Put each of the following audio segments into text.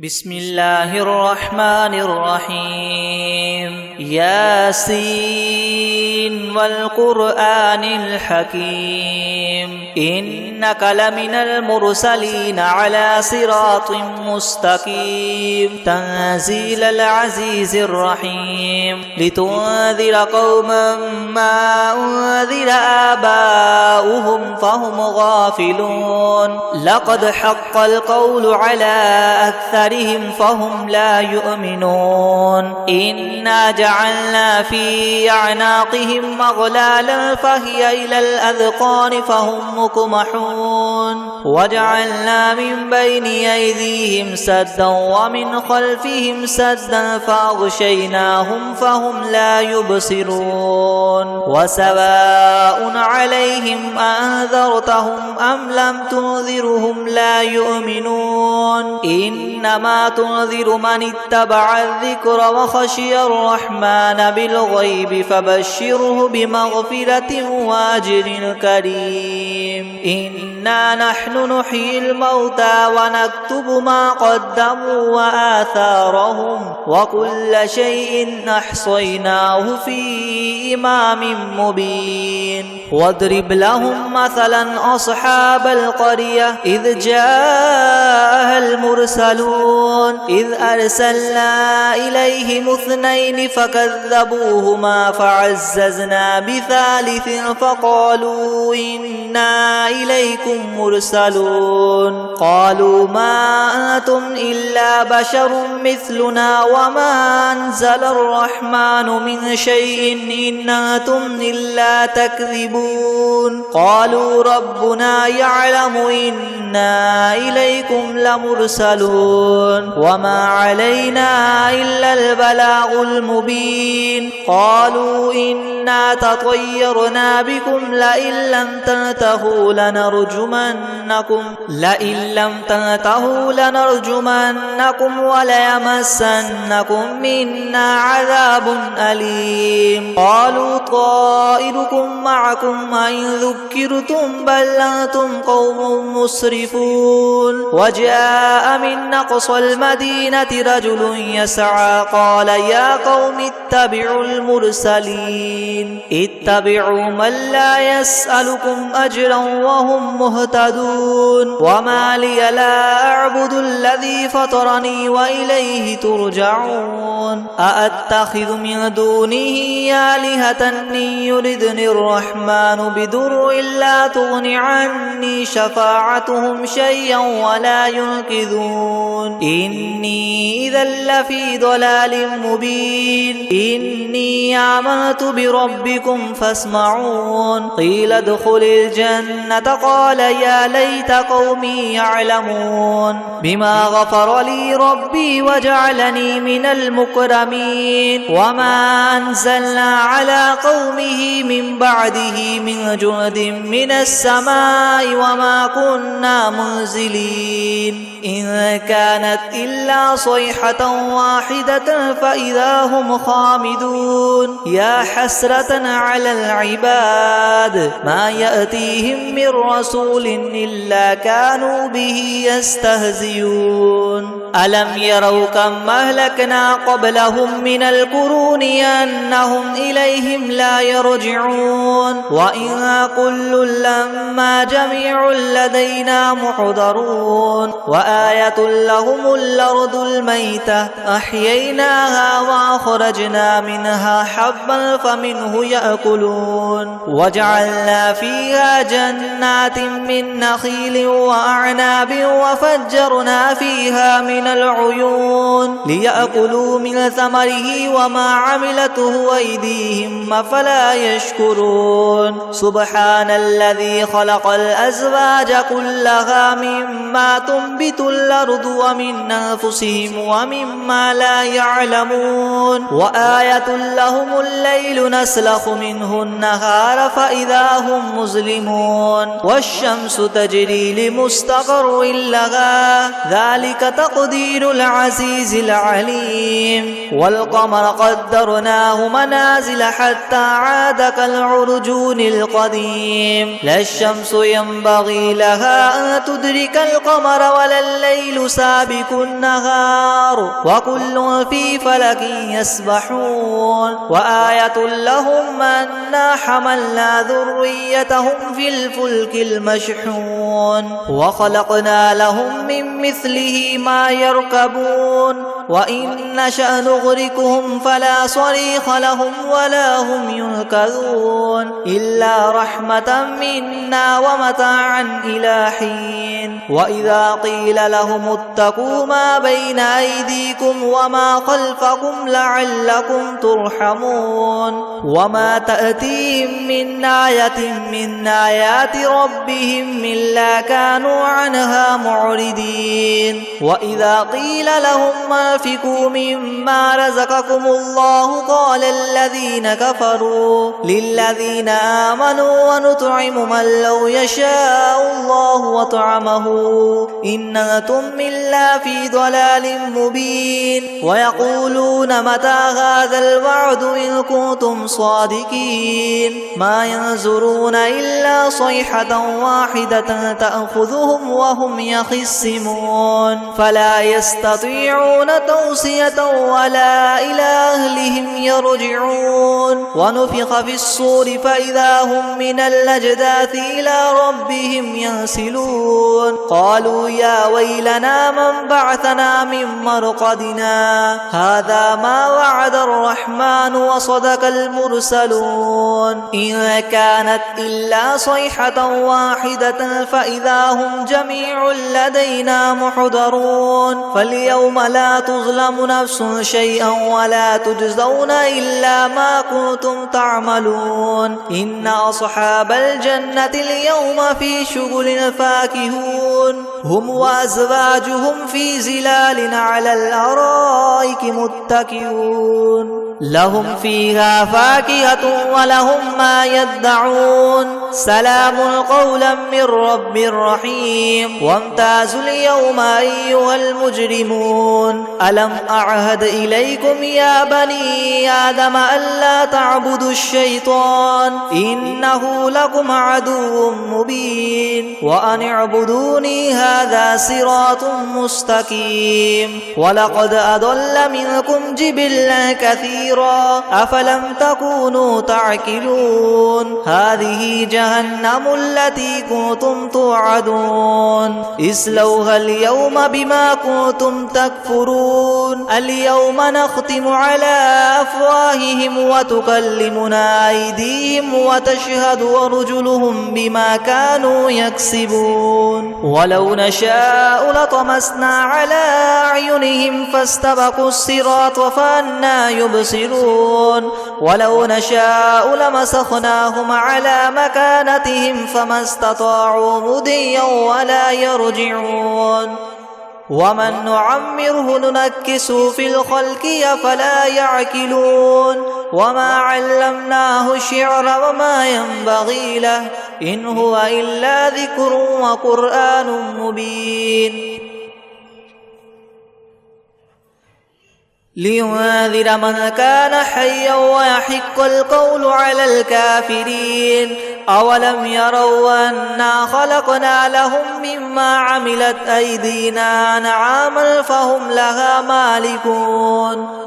بسم الله الرحمن الرحيم ياسين والقرآن الحكيم إنك لمن المرسلين على صراط مستقيم تنزيل العزيز الرحيم لتنذر قوما ما أنذر آباؤهم فهم غافلون لقد حق القول على أكثرهم فهم لا يؤمنون إنا جعلنا في أعناقهم أغلالا فهي إلى الأذقان فهم مقمحون وجعلنا من بين أيديهم سدا ومن خلفهم سدا فأغشيناهم فهم لا يبصرون وسواء عليهم أنذرتهم أم لم تنذرهم لا يؤمنون إنما تنذر من اتبع الذكر وخشي الرحمن بالغيب فبشره بمغفرة وأجر كريم إنا نحن نحيي الموتى ونكتب ما قدموا وآثارهم وكل شيء أحصيناه في إمام مبين واضرب لهم مثلا أصحاب القرية إذ جاءها المرسلون إذ أرسلنا إليهم اثنين فكذبوهما فعززنا بثالث فقالوا إنا إليكم مرسلون قالوا ما أنتم إلا بشر مثلنا وما أنزل الرحمن من شيء إن أنتم إلا تكذبون قالوا ربنا يعلم إنا إليكم لمرسلون وما علينا إلا البلاغ المبين قالوا إنا تطيرنا بكم لئن لم تنتهوا لنرجمنكم وليمسنكم منا عذاب أليم قالوا طائركم معكم أئن ذكرتم بل أنتم قوم مسرفون وجاء من أقصى المدينة رجل يسعى قال يا قوم اتبعوا المرسلين اتبعوا من لا يسألكم أجرا وهم مهتدون وما لي لا أعبد الذي فطرني وإليه ترجعون أأتخذ من دونه آلهة إن يردني الرحمن بضر لا تغن عني شفاعتهم شيئا ولا ينقذون إني إذا لفي ضلال مبين إني آمنت بربكم فاسمعون قيل ادخل الجنة قال يا ليت قومي يعلمون بما غفر لي ربي وجعلني من المكرمين وما أنزلنا على قومه من بعده من جند من السماء وما كنا منزلين إن كانت إلا صيحة واحدة فإذا هم خامدون يا حسرة على العباد ما يأتيهم من رسول إلا كانوا به يستهزئون ألم يروا كم أهلكنا قبلهم من القرون أنهم إليهم لا يرجعون وإن كل لما جميع لدينا محضرون وآية لهم الأرض الميتة أحييناها وأخرجنا منها حبا فمنه يأكلون وجعلنا فيها جنات من نخيل وأعناب وفجرنا فيها من العيون ليأكلوا من ثمره وما عملته أيديهم أفلا يشكرون سبحان الذي خلق الأزواج كلها مما تنبت الأرض ومن أنفسهم ومما لا يعلمون وآية لهم الليل نسلخ منه النهار فإذا هم مظلمون والشمس تجري لمستقر لها ذلك تقدير العزيز العليم والقمر قدرناه منازل حتى عاد كالعرجون القديم لا الشمس ينبغي لها أن تدرك القمر ولا والليل سابق النهار وكل في فلك يسبحون وآية لهم أنا حملنا ذريتهم في الفلك المشحون وخلقنا لهم من مثله ما يركبون وإن نشأ نغرقهم فلا صريخ لهم ولا هم ينقذون إلا رحمة منا ومتاعا إلى حين وإذا قيل لهم اتقوا ما بين أيديكم وما خلفكم لعلكم ترحمون وما تأتيهم من آية من آيات ربهم إلا كانوا عنها معرضين وإذا قيل لهم أنفقوا مما رزقكم الله قال الذين كفروا للذين آمنوا ونطعم من لو يشاء الله وطعمه إن أنتم إلا في ضلال مبين ويقولون متى هذا الوعد إن كنتم صادقين ما ينظرون إلا صيحة واحدة تأخذهم وهم يخصمون فلا يستطيعون توصية ولا إلى أهلهم يرجعون ونفخ في الصور فإذا هم من الأجداث إلى ربهم ينسلون قالوا يا ويلنا من بعثنا من مرقدنا هذا ما وعد الرحمن وصدق المرسلون إن كانت إلا صيحة واحدة فإذا هم جميع لدينا محضرون فاليوم لا تظلم نفس شيئا ولا تجزون إلا ما كنتم تعملون إن أصحاب الجنة اليوم في شغل فاكهون هم وأزواجهم في زلال على الأرائك متكئون لهم فيها فاكهة ولهم ما يدعون سلام قولا من رب رحيم وامتازوا اليوم أيها المجرمون ألم أعهد إليكم يا بني آدم ألا تعبدوا الشيطان إنه لكم عدو مبين وأن اعبدوني هذا صراط مستقيم ولقد أضل منكم جبلا كثيرا أفلم تكونوا تعقلون هذه جهنم التي كنتم توعدون اصلوها اليوم بما كنتم تكفرون اليوم نختم على أفواههم وتكلمنا أيديهم وتشهد أرجلهم بما كانوا يكسبون ولو نشاء لطمسنا على أعينهم فاستبقوا الصراط فأنى يبصرون ولو نشاء لمسخناهم على مكانتهم فما استطاعوا مضيا ولا يرجعون ومن نعمره ننكسه في الخلق أفلا يعقلون وما علمناه الشعر وما ينبغي له إن هو إلا ذكر وقرآن مبين لينذر من كان حيا ويحق القول على الكافرين أولم يروا أنا خلقنا لهم مما عملت أيدينا أنعاما فهم لها مالكون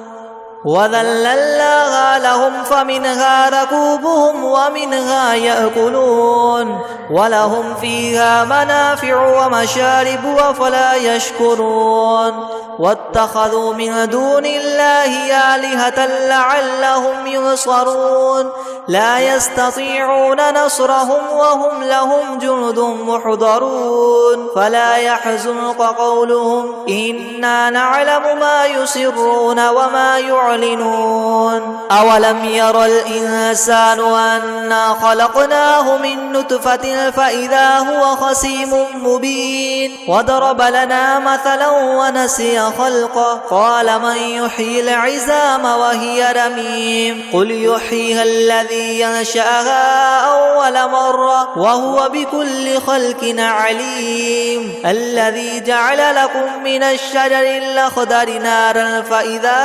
وذللناها لهم فمنها ركوبهم ومنها يأكلون ولهم فيها منافع ومشارب أفلا يشكرون واتخذوا من دون الله آلهة لعلهم ينصرون لا يستطيعون نصرهم وهم لهم جند محضرون فلا يحزنك قولهم إنا نعلم ما يسرون وما يعلنون أولم ير الإنسان أنا خلقناه من نطفة فإذا هو خصيم مبين وضرب لنا مثلا ونسي خلقه قال من يحيي العظام وهي رميم قل يحييها الذي ينشأها أول مرة وهو بكل خلق عليم الذي جعل لكم من الشجر الأخضر نارا فإذا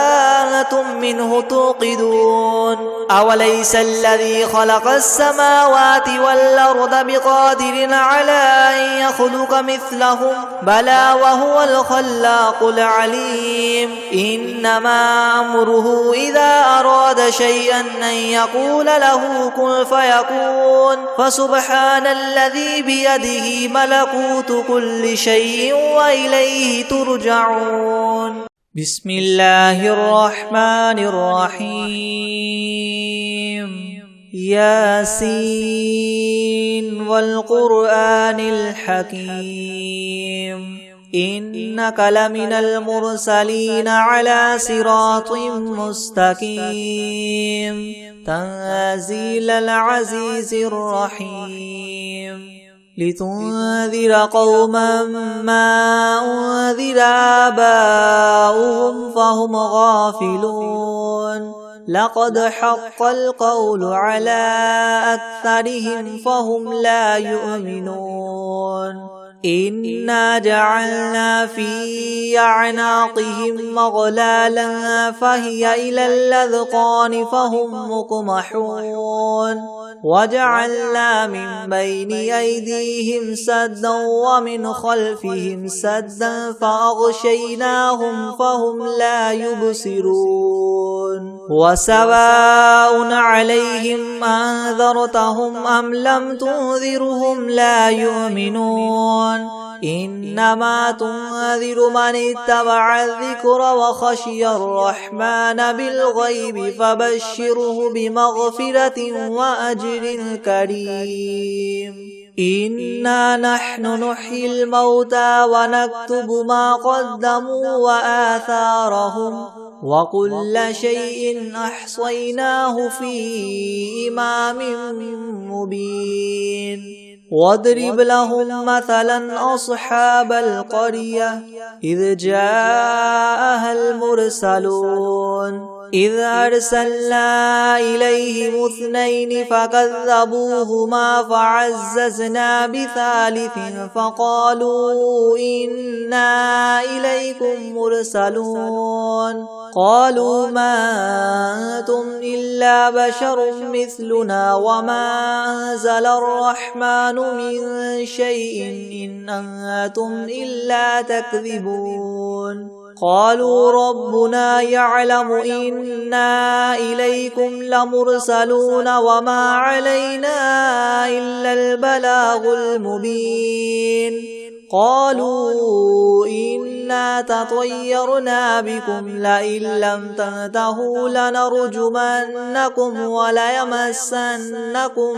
أنتم منه توقدون أوليس الذي خلق السماوات والأرض بقادر على أن يخلق مثلهم بلى وهو الخلاق العليم إنما أمره إذا أراد شيئا أن يقول له كن فيكون فسبحان الذي بيده ملكوت كل شيء وإليه ترجعون بسم الله الرحمن الرحيم ياسين والقرآن الحكيم إنك لمن المرسلين على صراط مستقيم تنزيل العزيز الرحيم لتنذر قوما ما أنذر آباؤهم فهم غافلون لقد حق القول على أكثرهم فهم لا يؤمنون إنا جعلنا في أعناقهم مغلالا فهي إلى الأذقان فهم مقمحون وجعلنا من بين أيديهم سدا ومن خلفهم سدا فأغشيناهم فهم لا يبصرون وسواء عليهم أنذرتهم أم لم تنذرهم لا يؤمنون إنما تنذر من اتبع الذكر وخشي الرحمن بالغيب فبشره بمغفرة وأجر كريم إنا نحن نحيي الموتى ونكتب ما قدموا وآثارهم وكل شيء أحصيناه في إمام مبين واضرب لهم مثلا أصحاب القرية إذ جاءها المرسلون إذ أرسلنا إليهم 2 فكذبوهما فعززنا بثالث فقالوا إنا إليكم مرسلون قالوا ما أنتم إلا بشر مثلنا وما أنزل الرحمن من شيء إن أنتم إلا تكذبون قالوا ربنا يعلم إنا إليكم لمرسلون وما علينا إلا البلاغ المبين قالوا إنا تطيرنا بكم لئن لم تنتهوا لنرجمنكم وليمسنكم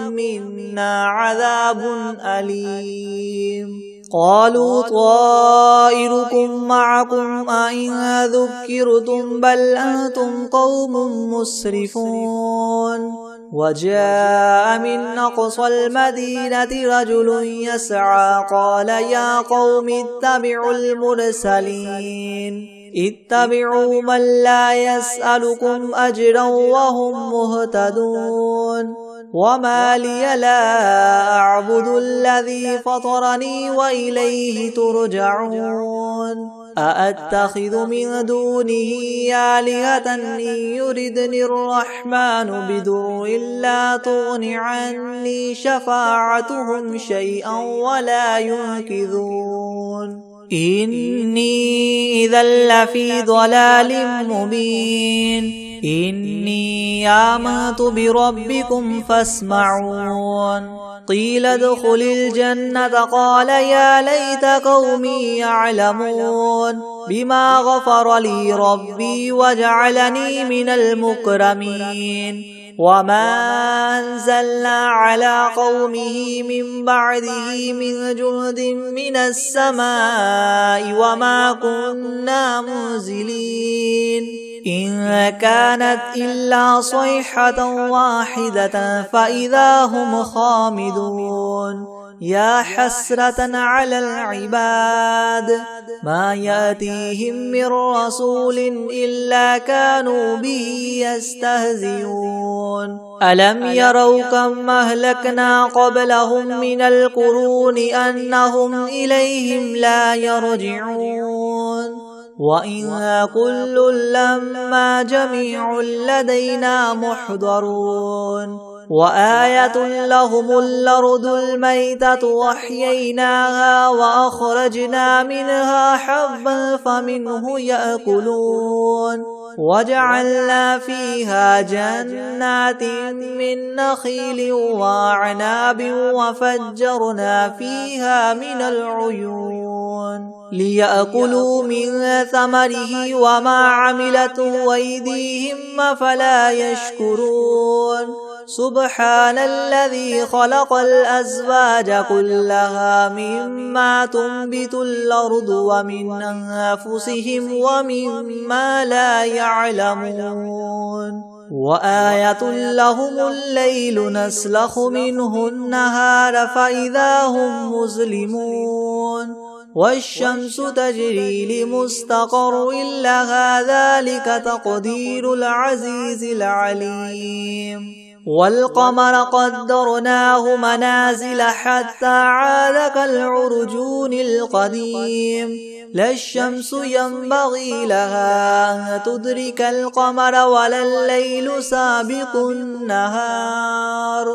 منا عذاب أليم قالوا طائركم معكم أئن ذكرتم بل أنتم قوم مسرفون وجاء من أقصى المدينة رجل يسعى قال يا قوم اتبعوا المرسلين اتبعوا من لا يسألكم أجرا وهم مهتدون وما لي لا أعبد الذي فطرني وإليه ترجعون أأتخذ من دونه آلهة إن يردني الرحمن بدر لا تغن عني شفاعتهم شيئا ولا ينقذون إني إذا لفي ضلال مبين إني آمنت بربكم فاسمعون قيل ادخل الجنة قال يا ليت قومي يعلمون بما غفر لي ربي وجعلني من المكرمين وما أنزلنا على قومه من بعده من جند من السماء وما كنا منزلين إن كانت إلا صيحة واحدة فإذا هم خامدون يا حسرة على العباد ما يأتيهم من رسول إلا كانوا به يستهزئون ألم يروا كم أهلكنا قبلهم من القرون أنهم إليهم لا يرجعون وإن كل لما جميع لدينا محضرون وآية لهم الأرض الميتة وأحييناها وأخرجنا منها حبا فمنه يأكلون وجعلنا فيها جنات من نخيل وأعناب وفجرنا فيها من العيون ليأكلوا من ثمره وما عملته أيديهم فلا يشكرون سبحان الذي خلق الأزواج كلها مما تنبت الأرض ومن أنفسهم ومما لا يعلمون وآية لهم الليل نسلخ منه النهار فإذا هم مظلمون والشمس تجري لمستقر لها ذلك تقدير العزيز العليم والقمر قدرناه منازل حتى عاد كالعرجون القديم لا الشمس ينبغي لها أن تدرك القمر ولا الليل سابق النهار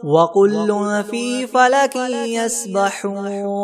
وكل في فلك يسبحون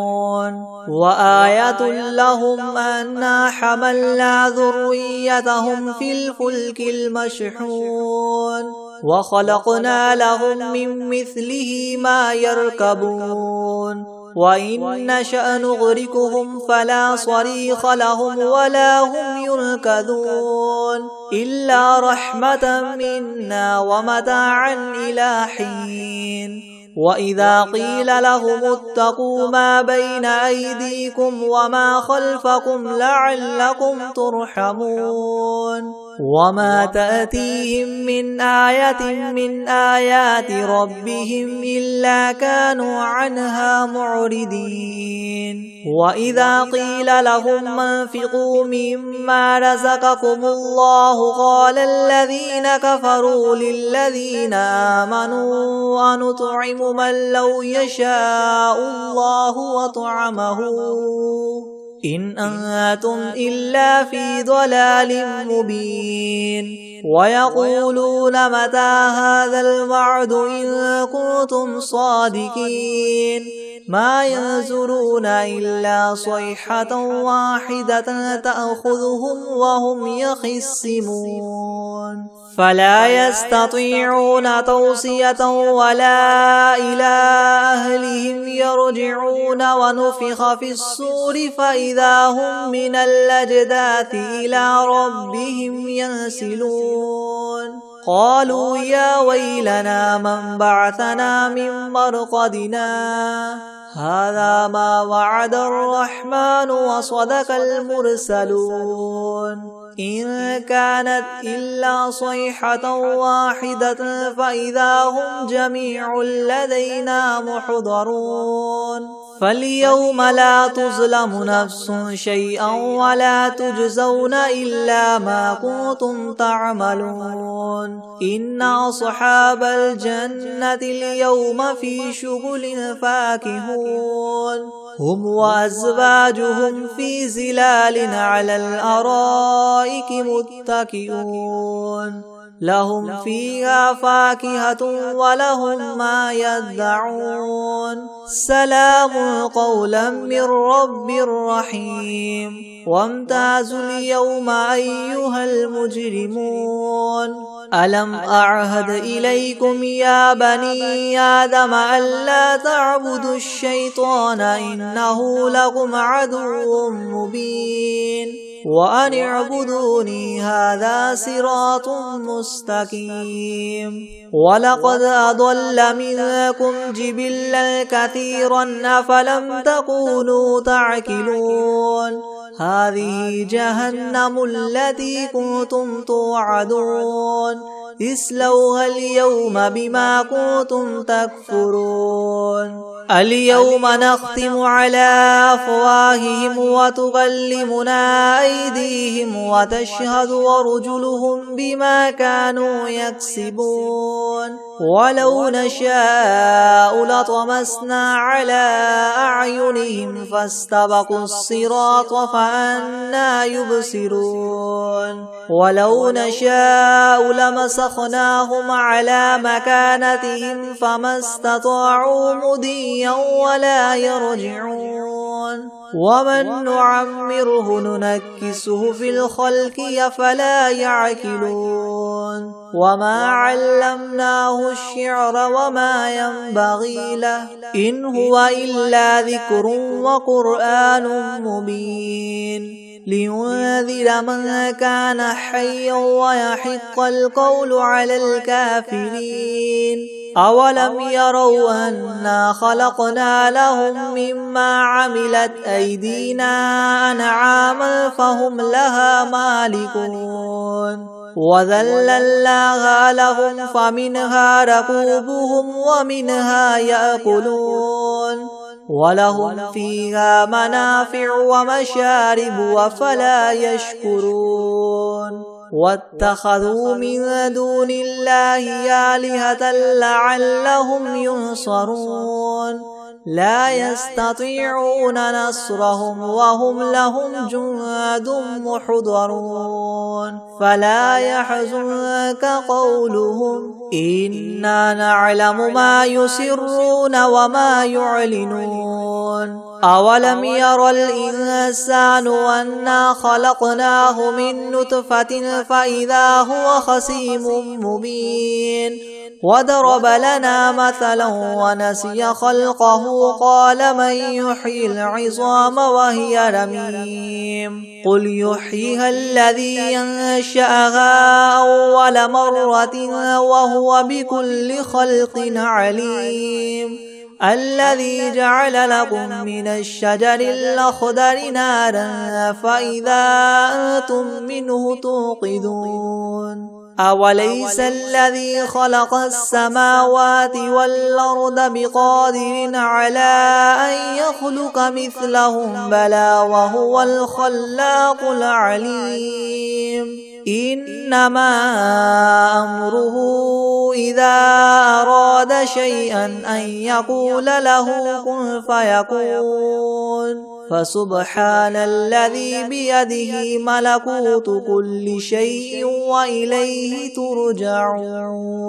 وآية لهم أنا حملنا ذريتهم في الفلك المشحون وخلقنا لهم من مثله ما يركبون وإن نشأ نغرقهم فلا صريخ لهم ولا هم ينقذون إلا رحمة منا ومتاعا إلى حين وإذا قيل لهم اتقوا ما بين أيديكم وما خلفكم لعلكم ترحمون وما تأتيهم من آية من آيات ربهم إلا كانوا عنها معرضين وإذا قيل لهم انفقوا مما رزقكم الله قال الذين كفروا للذين آمنوا أنطعم من لو يشاء الله وطعمه إن أنتم إلا في ضلال مبين ويقولون متى هذا الوعد إن كنتم صادقين ما ينظرون إلا صيحة واحدة تأخذهم وهم يخصمون فلا يستطيعون توصية ولا إلى أهلهم يرجعون ونفخ في الصور فإذا هم من الأجداث إلى ربهم ينسلون قالوا يا ويلنا من بعثنا من مرقدنا هذا ما وعد الرحمن وصدق المرسلون إن كانت إلا صيحة واحدة فإذا هم جميع لدينا محضرون فاليوم لا تظلم نفس شيئا ولا تجزون إلا ما كنتم تعملون إن أصحاب الجنة اليوم في شغل فاكهون هم وأزواجهم في ظلال على الأرائك متكئون لهم فيها فاكهة ولهم ما يدعون سلام قولا من رب رحيم وامتازوا اليوم أيها المجرمون ألم أعهد إليكم يا بني آدم ألا تعبدوا الشيطان إنه لكم عدو مبين وأن اعبدوني هذا صراط مستقيم ولقد أضل منكم جبلا كثيرا أفلم تكونوا تعقلون هذه جهنم التي كنتم توعدون اصلوها اليوم بما كنتم تكفرون اليوم نختم على أفواههم وتكلمنا أيديهم وتشهد أرجلهم بما كانوا يكسبون ولو نشاء لطمسنا على أعينهم فاستبقوا الصراط فأنى يبصرون ولو نشاء لمسخناهم على مكانتهم فما استطاعوا مضيا ولا يرجعون ومن نعمره ننكسه في الخلق أفلا يعقلون وما علمناه الشعر وما ينبغي له إن هو إلا ذكر وقرآن مبين لينذر من كان حيا ويحق القول على الكافرين أولم يروا أنا خلقنا لهم مما عملت أيدينا أنعاما فهم لها مالكون وذللناها لهم فمنها ركوبهم ومنها يأكلون ولهم فيها منافع ومشارب وفلا يشكرون واتخذوا من دون الله آلهة لعلهم ينصرون لا يستطيعون نصرهم وهم لهم جند محضرون فلا يحزنك قولهم إنا نعلم ما يسرون وما يعلنون أولم ير الإنسان أنا خلقناه من نطفة فإذا هو خصيم مبين وضرب لنا مثلا ونسي خلقه قال من يحيي العظام وهي رميم قل يحييها الذي أنشأها أول مرة وهو بكل خلق عليم الذي جعل لكم من الشجر الأخضر نارا فإذا أنتم منه توقدون أوليس الذي خلق السماوات والأرض بقادر على أن يخلق مثلهم بلى وهو الخلاق العليم إنما أمره إذا أراد شيئا أن يقول له كن فيكون فسبحان الذي بيده ملكوت كل شيء وإليه ترجعون